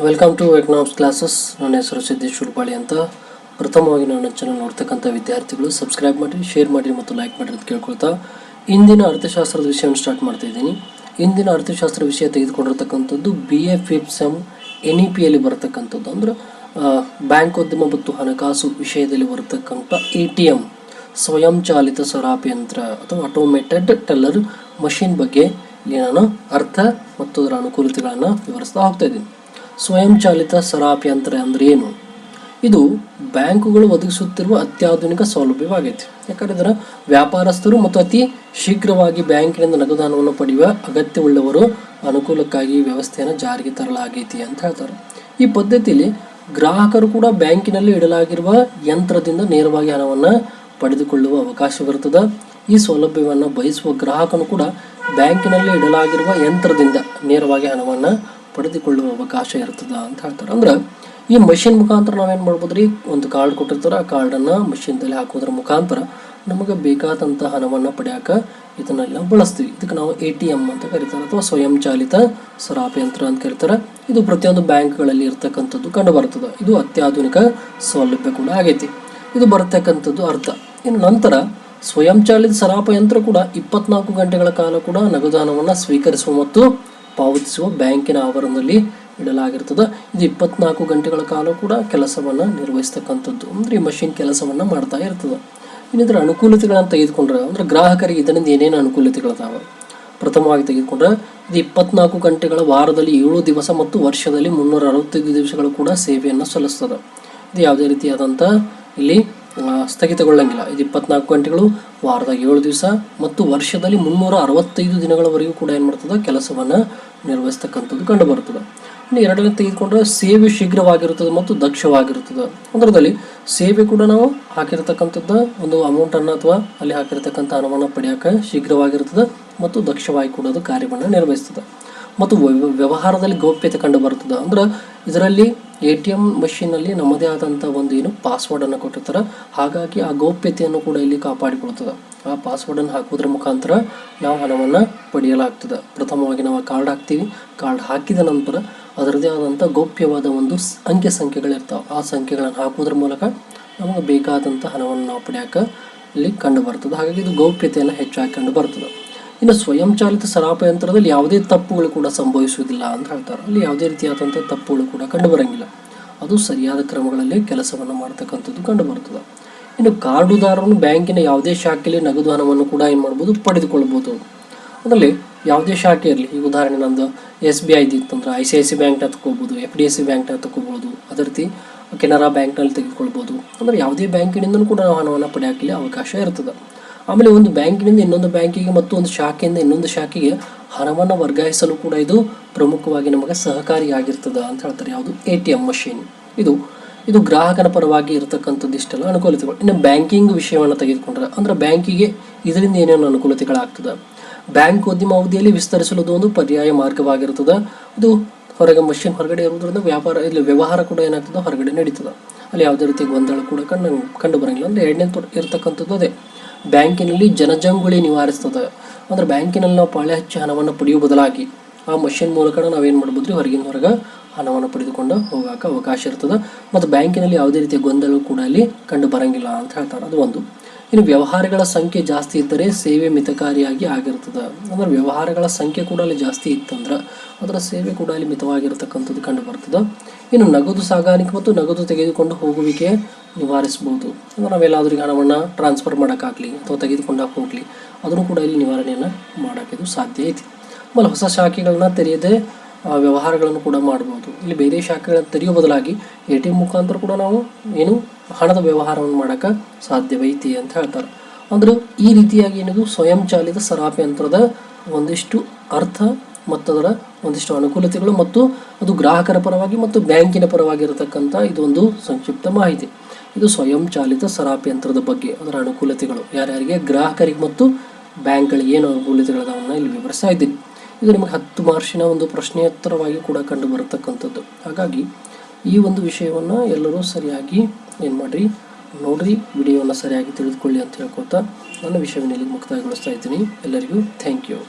Welcome to economics classes. ನನ್ನ ಹೆಸರು ಸಿದ್ದೇಶ್ ಉಲ್ಪಾಳಿ ಅಂತ. ಪ್ರಥಮವಾಗಿ ನನ್ನ ಚಾನಲ್ ನೋಡ್ತಕ್ಕಂಥ ವಿದ್ಯಾರ್ಥಿಗಳು ಸಬ್ಸ್ಕ್ರೈಬ್ ಮಾಡಿ, ಶೇರ್ ಮಾಡಿ ಮತ್ತು ಲೈಕ್ ಮಾಡಿ ಅಂತ ಕೇಳ್ಕೊಳ್ತಾ ಇಂದಿನ ಅರ್ಥಶಾಸ್ತ್ರದ ವಿಷಯವನ್ನು ಸ್ಟಾರ್ಟ್ ಮಾಡ್ತಾ ಇದ್ದೀನಿ. ಇಂದಿನ ಅರ್ಥಶಾಸ್ತ್ರ ವಿಷಯ ತೆಗೆದುಕೊಂಡಿರ್ತಕ್ಕಂಥದ್ದು BA ಫಿಫ್ತ್ ಸೆಮ್ NEP-ಯಲ್ಲಿ ಬರತಕ್ಕಂಥದ್ದು. ಅಂದರೆ ಬ್ಯಾಂಕೋದ್ಯಮ ಮತ್ತು ಹಣಕಾಸು ವಿಷಯದಲ್ಲಿ ಬರತಕ್ಕಂಥ ATM ಸ್ವಯಂಚಾಲಿತ ಸರಾಪಿ ಯಂತ್ರ ಅಥವಾ ಆಟೋಮೇಟೆಡ್ ಟೆಲ್ಲರ್ ಮಷಿನ್ ಬಗ್ಗೆ ಇಲ್ಲಿ ನಾನು ಅರ್ಥ ಮತ್ತು ಅದರ ಅನುಕೂಲತೆಗಳನ್ನು ವಿವರಿಸ್ತಾ ಹೋಗ್ತಾ ಇದ್ದೀನಿ. ಸ್ವಯಂಚಾಲಿತ ಸರಾಪಿ ಯಂತ್ರ ಅಂದರೆ ಏನು? ಇದು ಬ್ಯಾಂಕುಗಳು ಒದಗಿಸುತ್ತಿರುವ ಅತ್ಯಾಧುನಿಕ ಸೌಲಭ್ಯವಾಗೈತಿ. ಯಾಕಂದರೆ ಇದರ ವ್ಯಾಪಾರಸ್ಥರು ಮತ್ತು ಅತಿ ಶೀಘ್ರವಾಗಿ ಬ್ಯಾಂಕಿನಿಂದ ನಗದು ಹಣವನ್ನು ಪಡೆಯುವ ಅಗತ್ಯವುಳ್ಳವರು ಅನುಕೂಲಕ್ಕಾಗಿ ವ್ಯವಸ್ಥೆಯನ್ನು ಜಾರಿಗೆ ತರಲಾಗೈತಿ ಅಂತ ಹೇಳ್ತಾರೆ. ಈ ಪದ್ಧತಿಯಲ್ಲಿ ಗ್ರಾಹಕರು ಕೂಡ ಬ್ಯಾಂಕಿನಲ್ಲಿ ಇಡಲಾಗಿರುವ ಯಂತ್ರದಿಂದ ನೇರವಾಗಿ ಹಣವನ್ನು ಪಡೆದುಕೊಳ್ಳುವ ಅವಕಾಶವಿರುತ್ತದೆ. ಈ ಸೌಲಭ್ಯವನ್ನು ಬಯಸುವ ಗ್ರಾಹಕನು ಕೂಡ ಬ್ಯಾಂಕಿನಲ್ಲಿ ಇಡಲಾಗಿರುವ ಯಂತ್ರದಿಂದ ನೇರವಾಗಿ ಹಣವನ್ನು ಪಡೆದುಕೊಳ್ಳುವ ಅವಕಾಶ ಇರ್ತದೆ ಅಂತ ಹೇಳ್ತಾರೆ. ಅಂದ್ರೆ ಈ ಮಷಿನ್ ಮುಖಾಂತರ ನಾವೇನು ಮಾಡ್ಬೋದು ರೀ, ಒಂದು ಕಾರ್ಡ್ ಕೊಟ್ಟಿರ್ತಾರೆ, ಆ ಕಾರ್ಡನ್ನು ಮಷಿನ್ದಲ್ಲಿ ಹಾಕೋದ್ರ ಮುಖಾಂತರ ನಮಗೆ ಬೇಕಾದಂಥ ಹಣವನ್ನು ಪಡೆಯೋಕೆ ಇದನ್ನೆಲ್ಲ ಬಳಸ್ತೀವಿ. ಇದಕ್ಕೆ ನಾವು ATM ಅಂತ ಕರೀತಾರೆ ಅಥವಾ ಸ್ವಯಂಚಾಲಿತ ಸರಾಪಿ ಯಂತ್ರ ಅಂತ ಕರೀತಾರೆ. ಇದು ಪ್ರತಿಯೊಂದು ಬ್ಯಾಂಕ್ಗಳಲ್ಲಿ ಇರ್ತಕ್ಕಂಥದ್ದು ಕಂಡು ಬರ್ತದೆ. ಇದು ಅತ್ಯಾಧುನಿಕ ಸೌಲಭ್ಯ ಕೂಡ ಆಗೈತಿ. ಇದು ಬರ್ತಕ್ಕಂಥದ್ದು ಅರ್ಥ. ಇನ್ನು ನಂತರ ಸ್ವಯಂಚಾಲಿತ ಸರಾಪ ಯಂತ್ರ ಕೂಡ 24 ಗಂಟೆಗಳ ಕಾಲ ಕೂಡ ನಗದು ಹಣವನ್ನು ಸ್ವೀಕರಿಸುವ ಮತ್ತು ಪಾವತಿಸುವ ಬ್ಯಾಂಕಿನ ಆವರಣದಲ್ಲಿ ಇಡಲಾಗಿರ್ತದೆ. ಇದು 24 ಗಂಟೆಗಳ ಕಾಲ ಕೂಡ ಕೆಲಸವನ್ನು ನಿರ್ವಹಿಸ್ತಕ್ಕಂಥದ್ದು. ಅಂದರೆ ಈ ಮಷಿನ್ ಕೆಲಸವನ್ನು ಮಾಡ್ತಾ ಇರ್ತದೆ. ಇನ್ನಿತರ ಅನುಕೂಲತೆಗಳನ್ನು ತೆಗೆದುಕೊಂಡ್ರೆ ಅಂದರೆ ಗ್ರಾಹಕರಿಗೆ ಇದರಿಂದ ಏನೇನು ಅನುಕೂಲತೆಗಳಿದಾವೆ ಪ್ರಥಮವಾಗಿ ತೆಗೆದುಕೊಂಡ್ರೆ ಇದು 24 ಗಂಟೆಗಳ ವಾರದಲ್ಲಿ 7 ದಿವಸ ಮತ್ತು ವರ್ಷದಲ್ಲಿ 365 ದಿವಸಗಳು ಕೂಡ ಸೇವೆಯನ್ನು ಸಲ್ಲಿಸ್ತದೆ. ಇದು ಯಾವುದೇ ರೀತಿಯಾದಂಥ ಇಲ್ಲಿ ಸ್ಥಗಿತಗೊಳ್ಳಂಗಿಲ್ಲ. ಇದು 24 ಗಂಟೆಗಳು ವಾರದಾಗ 7 ದಿವಸ ಮತ್ತು ವರ್ಷದಲ್ಲಿ 365 ದಿನಗಳವರೆಗೂ ಕೂಡ ಏನು ಮಾಡ್ತದೆ, ಕೆಲಸವನ್ನು ನಿರ್ವಹಿಸ್ತಕ್ಕಂಥದ್ದು ಕಂಡು ಬರ್ತದೆ. ಇನ್ನು ಎರಡನೇ ತೆಗೆದುಕೊಂಡ್ರೆ ಸೇವೆ ಶೀಘ್ರವಾಗಿರುತ್ತದೆ ಮತ್ತು ದಕ್ಷವಾಗಿರುತ್ತದೆ. ಅದರಲ್ಲಿ ಸೇವೆ ಕೂಡ ನಾವು ಹಾಕಿರ್ತಕ್ಕಂಥದ್ದು ಒಂದು ಅಮೌಂಟನ್ನು ಅಥವಾ ಅಲ್ಲಿ ಹಾಕಿರ್ತಕ್ಕಂಥ ಹಣವನ್ನು ಪಡೆಯೋಕೆ ಶೀಘ್ರವಾಗಿರ್ತದೆ ಮತ್ತು ದಕ್ಷವಾಗಿ ಕೂಡ ಅದು ಕಾರ್ಯವನ್ನು ನಿರ್ವಹಿಸ್ತದೆ. ಮತ್ತು ವ್ಯವಹಾರದಲ್ಲಿ ಗೌಪ್ಯತೆ ಕಂಡು ಬರ್ತದೆ. ಅಂದ್ರೆ ಇದರಲ್ಲಿ ATM ಮಷೀನಲ್ಲಿ ನಮ್ಮದೇ ಆದಂಥ ಒಂದು ಏನು ಪಾಸ್ವರ್ಡನ್ನು ಕೊಟ್ಟಿರ್ತಾರೆ. ಹಾಗಾಗಿ ಆ ಗೌಪ್ಯತೆಯನ್ನು ಕೂಡ ಇಲ್ಲಿ ಕಾಪಾಡಿಕೊಳ್ತದೆ. ಆ ಪಾಸ್ವರ್ಡನ್ನು ಹಾಕೋದ್ರ ಮುಖಾಂತರ ನಾವು ಹಣವನ್ನು ಪಡೆಯಲಾಗ್ತದೆ. ಪ್ರಥಮವಾಗಿ ನಾವು ಕಾರ್ಡ್ ಹಾಕ್ತೀವಿ. ಕಾರ್ಡ್ ಹಾಕಿದ ನಂತರ ಅದರದೇ ಆದಂಥ ಗೌಪ್ಯವಾದ ಒಂದು ಅಂಕೆ ಸಂಖ್ಯೆಗಳಿರ್ತಾವೆ. ಆ ಸಂಖ್ಯೆಗಳನ್ನು ಹಾಕೋದ್ರ ಮೂಲಕ ನಮಗೆ ಬೇಕಾದಂಥ ಹಣವನ್ನು ನಾವು ಪಡೆಯೋಕೆ ಇಲ್ಲಿ ಕಂಡು ಬರ್ತದೆ. ಹಾಗಾಗಿ ಇದು ಗೌಪ್ಯತೆಯನ್ನು ಹೆಚ್ಚಾಗಿ ಕಂಡು ಬರ್ತದೆ. ಇನ್ನು ಸ್ವಯಂಚಾಲಿತ ಸರಾಪ ಯಂತ್ರದಲ್ಲಿ ಯಾವುದೇ ತಪ್ಪುಗಳು ಕೂಡ ಸಂಭವಿಸುವುದಿಲ್ಲ ಅಂತ ಹೇಳ್ತಾರೆ. ಅಲ್ಲಿ ಯಾವುದೇ ರೀತಿಯಾದಂಥ ತಪ್ಪುಗಳು ಕೂಡ ಕಂಡು ಬರೋಂಗಿಲ್ಲ. ಅದು ಸರಿಯಾದ ಕ್ರಮಗಳಲ್ಲಿ ಕೆಲಸವನ್ನು ಮಾಡ್ತಕ್ಕಂಥದ್ದು ಕಂಡು ಬರ್ತದೆ. ಇನ್ನು ಕಾರ್ಡುದಾರನು ಬ್ಯಾಂಕಿನ ಯಾವುದೇ ಶಾಖೆಯಲ್ಲಿ ನಗದು ಹಣವನ್ನು ಕೂಡ ಏನು ಮಾಡ್ಬೋದು, ಪಡೆದುಕೊಳ್ಬೋದು. ಅದರಲ್ಲಿ ಯಾವುದೇ ಶಾಖೆ ಇರಲಿ, ಈಗ ಉದಾಹರಣೆ ನಂದು SBI ಇತ್ತಂದ್ರೆ ICICI ಬ್ಯಾಂಕ್ನ ತಗೋಬೋದು, FDSC ಬ್ಯಾಂಕ್ನ ತಗೋಬೋದು, ಅದೇ ರೀತಿ ಕೆನರಾ ಬ್ಯಾಂಕ್ನಲ್ಲಿ ತೆಗೆದುಕೊಳ್ಬೋದು. ಅಂದರೆ ಯಾವುದೇ ಬ್ಯಾಂಕಿನಿಂದಲೂ ಕೂಡ ನಾವು ಹಣವನ್ನು ಪಡೆಯೋಕೆ ಅವಕಾಶ ಇರ್ತದೆ. ಆಮೇಲೆ ಒಂದು ಬ್ಯಾಂಕಿನಿಂದ ಇನ್ನೊಂದು ಬ್ಯಾಂಕಿಗೆ ಮತ್ತು ಒಂದು ಶಾಖೆಯಿಂದ ಇನ್ನೊಂದು ಶಾಖೆಗೆ ಹಣವನ್ನು ವರ್ಗಾಯಿಸಲು ಕೂಡ ಇದು ಪ್ರಮುಖವಾಗಿ ನಮಗೆ ಸಹಕಾರಿಯಾಗಿರ್ತದೆ ಅಂತ ಹೇಳ್ತಾರೆ. ಯಾವುದು ATM ಮಷೀನ್. ಇದು ಗ್ರಾಹಕನ ಪರವಾಗಿ ಇರತಕ್ಕಂಥದ್ದು ಇಷ್ಟೆಲ್ಲ ಅನುಕೂಲತೆಗಳು. ಇನ್ನು ಬ್ಯಾಂಕಿಂಗ್ ವಿಷಯವನ್ನು ತೆಗೆದುಕೊಂಡ್ರೆ ಅಂದರೆ ಬ್ಯಾಂಕಿಗೆ ಇದರಿಂದ ಏನೇನು ಅನುಕೂಲತೆಗಳಾಗ್ತದೆ. ಬ್ಯಾಂಕ್ ಉದ್ಯಮ ಅವಧಿಯಲ್ಲಿ ವಿಸ್ತರಿಸಲು ಒಂದು ಪರ್ಯಾಯ ಮಾರ್ಗವಾಗಿರ್ತದೆ. ಇದು ಮಷೀನ್ ಹೊರಗಡೆ ಇರುವುದರಿಂದ ವ್ಯವಹಾರ ಕೂಡ ಏನಾಗ್ತದೆ, ಹೊರಗಡೆ ನಡೀತದೆ. ಅಲ್ಲಿ ಯಾವುದೇ ರೀತಿ ಗೊಂದಲ ಕೂಡ ಕಂಡು ಬರೋಂಗಿಲ್ಲ. ಅಂದರೆ ಎರಡನೇ ಇರತಕ್ಕಂಥದ್ದು ಅದೇ ಬ್ಯಾಂಕಿನಲ್ಲಿ ಜನಜಂಗುಳಿ ನಿವಾರಿಸ್ತದೆ. ಅಂದರೆ ಬ್ಯಾಂಕಿನಲ್ಲಿ ನಾವು ಪಾಳೆ ಹಚ್ಚಿ ಹಣವನ್ನು ಪಡೆಯುವ ಬದಲಾಗಿ ಆ ಮಷಿನ್ ಮೂಲಕ ನಾವೇನು ಮಾಡ್ಬೋದು, ಹೊರಗೆ ಹಣವನ್ನು ಪಡೆದುಕೊಂಡು ಹೋಗೋಕೆ ಅವಕಾಶ ಇರ್ತದೆ. ಮತ್ತು ಬ್ಯಾಂಕಿನಲ್ಲಿ ಯಾವುದೇ ರೀತಿಯ ಗೊಂದಲ ಕೂಡ ಅಲ್ಲಿ ಕಂಡು ಬರೋಂಗಿಲ್ಲ ಅಂತ ಹೇಳ್ತಾರೆ. ಅದು ಒಂದು. ಇನ್ನು ವ್ಯವಹಾರಗಳ ಸಂಖ್ಯೆ ಜಾಸ್ತಿ ಇದ್ದರೆ ಸೇವೆ ಮಿತಕಾರಿಯಾಗಿ ಆಗಿರ್ತದೆ. ಅಂದರೆ ವ್ಯವಹಾರಗಳ ಸಂಖ್ಯೆ ಕೂಡ ಅಲ್ಲಿ ಜಾಸ್ತಿ ಇತ್ತಂದ್ರೆ ಅದರ ಸೇವೆ ಕೂಡ ಅಲ್ಲಿ ಮಿತವಾಗಿರ್ತಕ್ಕಂಥದ್ದು ಕಂಡು ಬರ್ತದೆ. ಇನ್ನು ನಗದು ಸಾಗಾಣಿಕೆ ಮತ್ತು ನಗದು ತೆಗೆದುಕೊಂಡು ಹೋಗುವಿಕೆ ನಿವಾರಿಸ್ಬೋದು. ಅಂದರೆ ನಾವೆಲ್ಲಾದ್ರೂ ಹಣವನ್ನು ಟ್ರಾನ್ಸ್ಫರ್ ಮಾಡೋಕ್ಕಾಗಲಿ ಅಥವಾ ತೆಗೆದುಕೊಂಡಾಗ ಹೋಗಲಿ ಅದನ್ನು ಕೂಡ ಇಲ್ಲಿ ನಿವಾರಣೆಯನ್ನು ಮಾಡೋಕ್ಕೆ ಸಾಧ್ಯ ಐತಿ. ಆಮೇಲೆ ಹೊಸ ಶಾಖೆಗಳನ್ನ ತೆರೆಯದೆ ವ್ಯವಹಾರಗಳನ್ನು ಕೂಡ ಮಾಡ್ಬೋದು. ಇಲ್ಲಿ ಬೇರೆ ಶಾಖೆಗಳನ್ನು ತೆರೆಯೋ ಬದಲಾಗಿ ATM ಮುಖಾಂತರ ಕೂಡ ನಾವು ಏನು ಹಣದ ವ್ಯವಹಾರವನ್ನು ಮಾಡೋಕ್ಕೆ ಸಾಧ್ಯವೈತಿ ಅಂತ ಹೇಳ್ತಾರೆ. ಅಂದ್ರೆ ಈ ರೀತಿಯಾಗಿ ಏನಿದು ಸ್ವಯಂಚಾಲಿತ ಸರಾಪಿ ಯಂತ್ರದ ಒಂದಿಷ್ಟು ಅರ್ಥ ಮತ್ತು ಅದರ ಒಂದಿಷ್ಟು ಅನುಕೂಲತೆಗಳು ಮತ್ತು ಅದು ಗ್ರಾಹಕರ ಪರವಾಗಿ ಮತ್ತು ಬ್ಯಾಂಕಿನ ಪರವಾಗಿ ಇರತಕ್ಕಂಥ ಇದೊಂದು ಸಂಕ್ಷಿಪ್ತ ಮಾಹಿತಿ. ಇದು ಸ್ವಯಂಚಾಲಿತ ಸರಾಪಿ ಯಂತ್ರದ ಬಗ್ಗೆ ಅದರ ಅನುಕೂಲತೆಗಳು ಯಾರ್ಯಾರಿಗೆ, ಗ್ರಾಹಕರಿಗೆ ಮತ್ತು ಬ್ಯಾಂಕ್ಗಳಿಗೆ ಏನು ಅನುಕೂಲತೆಗಳನ್ನ ಇಲ್ಲಿ ವಿವರಿಸ್ತಾ ಇದ್ದೀನಿ. ಇದು ನಿಮಗೆ 10 ಮಾರ್ಕ್ಸಿನ ಒಂದು ಪ್ರಶ್ನೆಯೋತ್ತರವಾಗಿ ಕೂಡ ಕಂಡು ಬರತಕ್ಕಂಥದ್ದು. ಹಾಗಾಗಿ ಈ ಒಂದು ವಿಷಯವನ್ನು ಎಲ್ಲರೂ ಸರಿಯಾಗಿ ಏನು ಮಾಡಿರಿ, ನೋಡ್ರಿ, ವಿಡಿಯೋವನ್ನು ಸರಿಯಾಗಿ ತಿಳಿದುಕೊಳ್ಳಿ ಅಂತ ಹೇಳ್ಕೊತಾ ನನ್ನ ವಿಷಯವನ್ನು ಇಲ್ಲಿಗೆ ಮುಕ್ತಾಯಗೊಳಿಸ್ತಾ ಇದ್ದೀನಿ. ಎಲ್ಲರಿಗೂ ಥ್ಯಾಂಕ್ ಯು.